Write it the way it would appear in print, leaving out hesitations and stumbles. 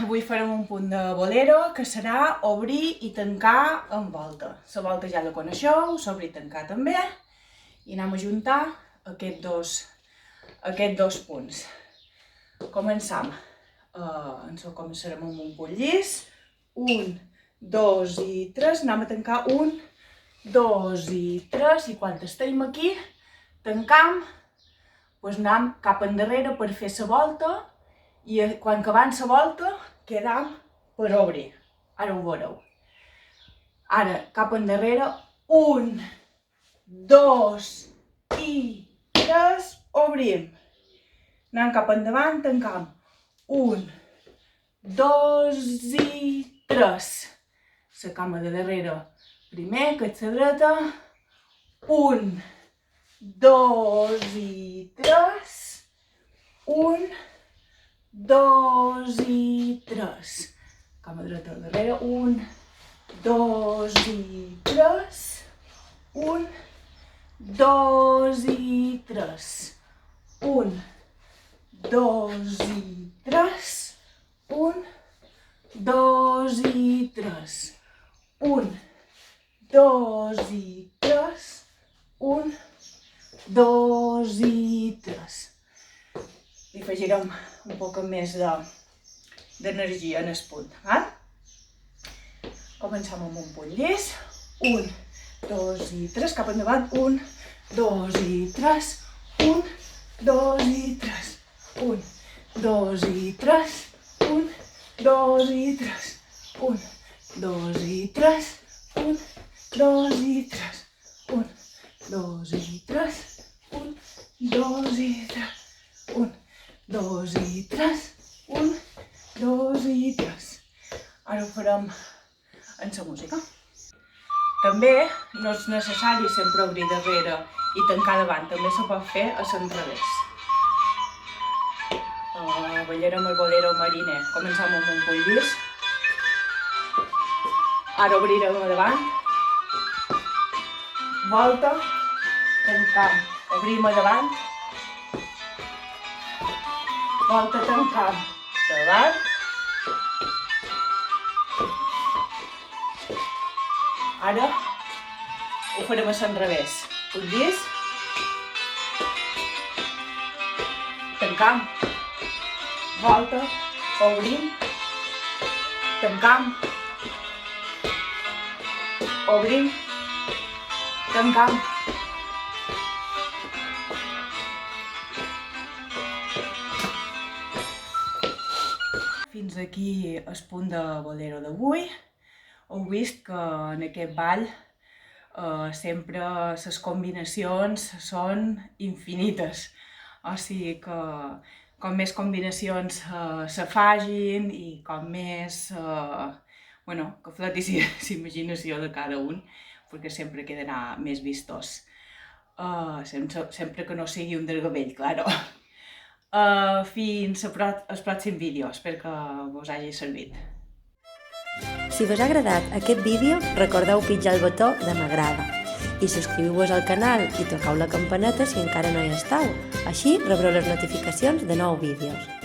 avui farem un punt de bolero que serà obrir i tancar en volta. La volta ja la coneixeu, l'obrir i tancar també, i anem a juntar aquests dos punts. Començam. Començarem amb un punt llis. 1, 2 i 3. Anem a tancar 1, 2 i 3. I quan estem aquí, tancam, anem cap endarrere per fer la volta. I quan acabam la volta, quedam per obrir. Ara ho veureu. Ara, cap endarrere, 1, 2 i 3, obrim. Anem cap endavant, tancam. 1, 2 i 3. La cama de darrere primer, que és la dreta. 1, 2 i 3. 1, 2 i 3. Cama dreta darrere. 1, 2 i 3. 1, 2 i 3. 1, 2 i 3. 1, 2 i 3. 1, 2 i 3. 1, 2 i 3. Li afegirem un poc més d'energia en el punt. Comencem amb un punt llis. 1, 2 i 3, cap endavant. 1, 2 i 3. 1, 2 i 3. 1, 2 i 3. 1, 2 i 3. 1, 2 i 3. 1, 2 i 3. 1, 2 i 3. 1, 2 i 3. 1, 2 i 3. 1, 2 i 3. Ara ho farem en la música. També no és necessari sempre obrir darrere i tancar davant, també se pot fer a l'enrevés. Ballarem el bolero mariner. Comencem amb un punt llis. Ara obrirem a davant. Volta. Tancam. Obrim a davant. Volta, tancam. Davant. Ara ho farem a l'enrevés. Punt llis. Tancam. Volta. Obrim. Tancam. Obrim. Tancam. Fins aquí el punt de bolero d'avui. Heu vist que en aquest ball sempre les combinacions són infinites. O sigui que com més combinacions se facin i com més que floti la imaginació de cada un, perquè sempre quedarà més vistós. Sempre que no sigui un desgavell, claro. Fins al pròxim vídeo. Espero que vos hagi servit. Si vos ha agradat aquest vídeo, recordeu pitjar el botó de m'agrada i subscriviu-vos al canal i tocau la campaneta si encara no hi esteu. Així rebreu les notificacions de nous vídeos.